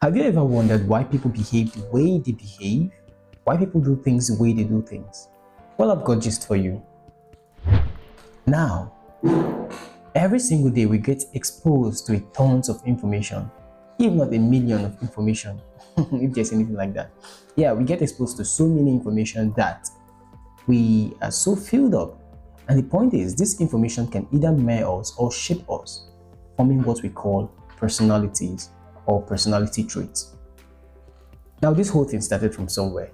Have you ever wondered why people behave the way they behave? Why people do things the way they do things? Well, I've got gist for you. Now, every single day we get exposed to a tons of information, if not a million of information, if there's anything like that. Yeah, we get exposed to so many information that we are so filled up. And the point is, this information can either marry us or shape us, forming what we call personalities or personality traits. Now, this whole thing started from somewhere.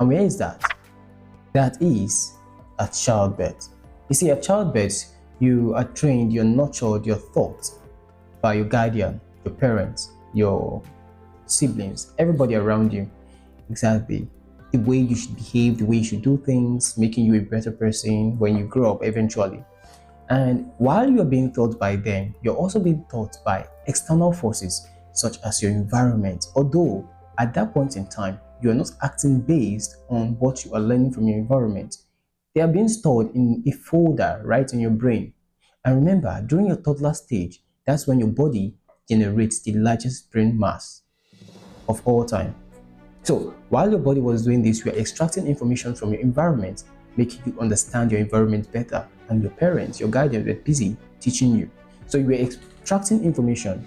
And where is that? That is at childbirth. You see, at childbirth, you are trained, you're nurtured, you're taught by your guardian, your parents, your siblings, everybody around you. Exactly. The way you should behave, the way you should do things, making you a better person when you grow up eventually. And while you're being taught by them, you're also being taught by external forces such as your environment. Although at that point in time, you are not acting based on what you are learning from your environment. They are being stored in a folder right in your brain. And remember, during your toddler stage, that's when your body generates the largest brain mass of all time. So while your body was doing this, you are extracting information from your environment, making you understand your environment better. And your parents, your guardians were busy teaching you. So you were extracting information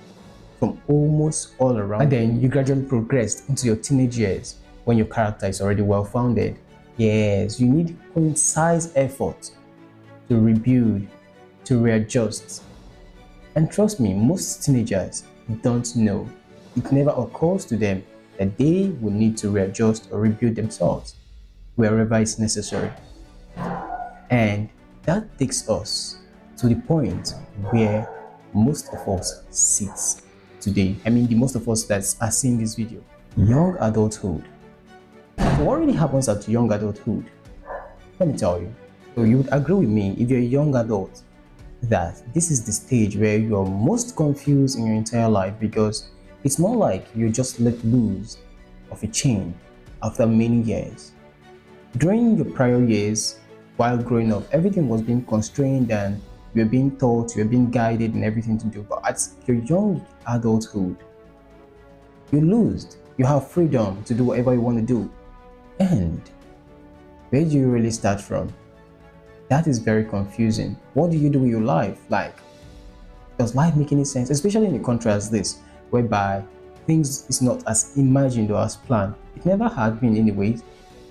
from almost all around. And then you gradually progressed into your teenage years when your character is already well founded. Yes, you need concise effort to rebuild, to readjust. And trust me, most teenagers don't know. It never occurs to them that they will need to readjust or rebuild themselves wherever it's necessary. And that takes us to the point where most of us sit today. I mean, the most of us that are seeing this video. Young adulthood. So what really happens at young adulthood? Let me tell you. So you would agree with me, if you're a young adult, that this is the stage where you're most confused in your entire life, because it's more like you just let loose of a chain after many years. During your prior years, while growing up, everything was being constrained and you're being taught, you're being guided and everything to do. But at your young adulthood, you lose. You have freedom to do whatever you want to do. And where do you really start from? That is very confusing. What do you do with your life? Like, does life make any sense? Especially in a country as this, whereby things is not as imagined or as planned. It never had been anyways.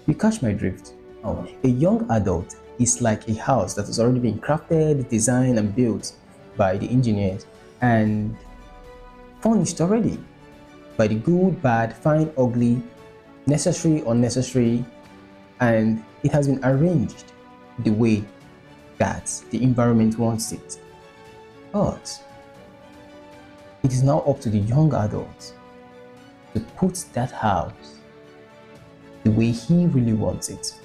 You catch my drift. Now, a young adult is like a house that has already been crafted, designed and built by the engineers and furnished already by the good, bad, fine, ugly, necessary, unnecessary, and it has been arranged the way that the environment wants it. But it is now up to the young adult to put that house the way he really wants it.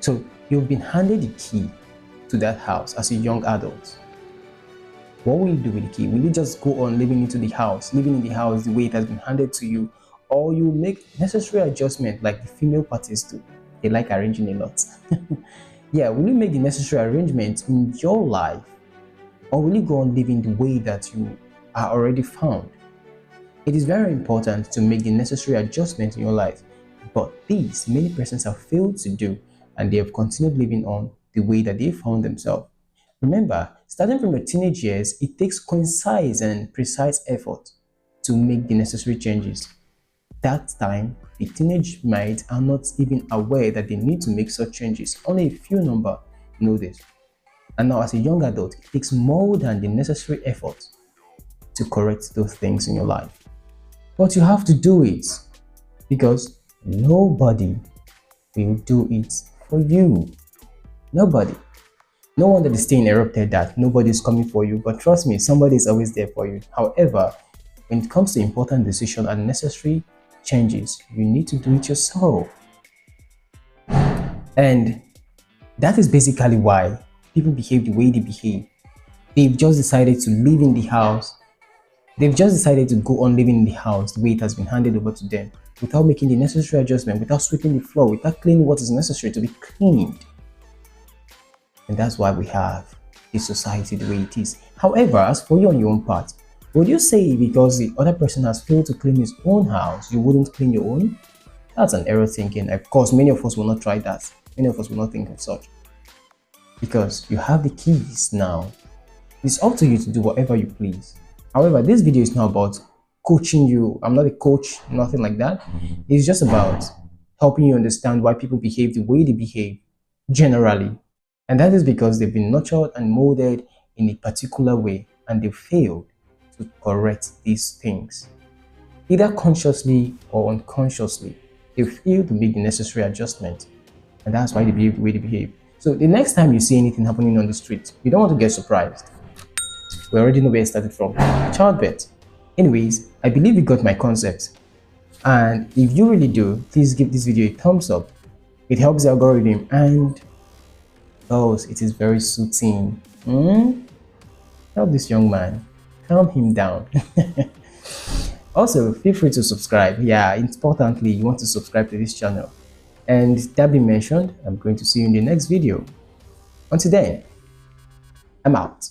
So you've been handed the key to that house as a young adult. What will you do with the key? Will you just go on living in the house the way it has been handed to you? Or you will make necessary adjustment like the female parties do? They like arranging a lot. Yeah, will you make the necessary arrangements in your life? Or will you go on living the way that you are already found? It is very important to make the necessary adjustments in your life, but these many persons have failed to do, and they have continued living on the way that they found themselves. Remember, starting from your teenage years, it takes concise and precise effort to make the necessary changes. That time, the teenage minds are not even aware that they need to make such changes. Only a few number know this. And now as a young adult, it takes more than the necessary effort to correct those things in your life. But you have to do it, because nobody will do it for you. Nobody. No wonder the stain erupted that nobody is coming for you, but trust me, somebody is always there for you. However, when it comes to important decisions and necessary changes, you need to do it yourself. And that is basically why people behave the way they behave. They've just decided to live in the house. They've just decided to go on living in the house the way it has been handed over to them, without making the necessary adjustment, without sweeping the floor, without cleaning what is necessary to be cleaned. And that's why we have this society the way it is. However, as for you on your own part, Would you say because the other person has failed to clean his own house, you wouldn't clean your own? That's an error thinking. Of course, many of us will not try that. Many of us will not think of such. Because you have the keys now. It's up to you to do whatever you please. However, this video is not about coaching you. I'm not a coach, nothing like that. It's just about helping you understand why people behave the way they behave generally. And that is because they've been nurtured and molded in a particular way and they failed to correct these things. Either consciously or unconsciously, they fail to make the necessary adjustment. And that's why they behave the way they behave. So the next time you see anything happening on the street, you don't want to get surprised. We already know where it started from. Childbirth. Anyways, I believe you got my concept. And if you really do, please give this video a thumbs up. It helps the algorithm and it is very soothing. Help this young man. Calm him down. Also, feel free to subscribe. Yeah, importantly, you want to subscribe to this channel. And that being mentioned, I'm going to see you in the next video. Until then, I'm out.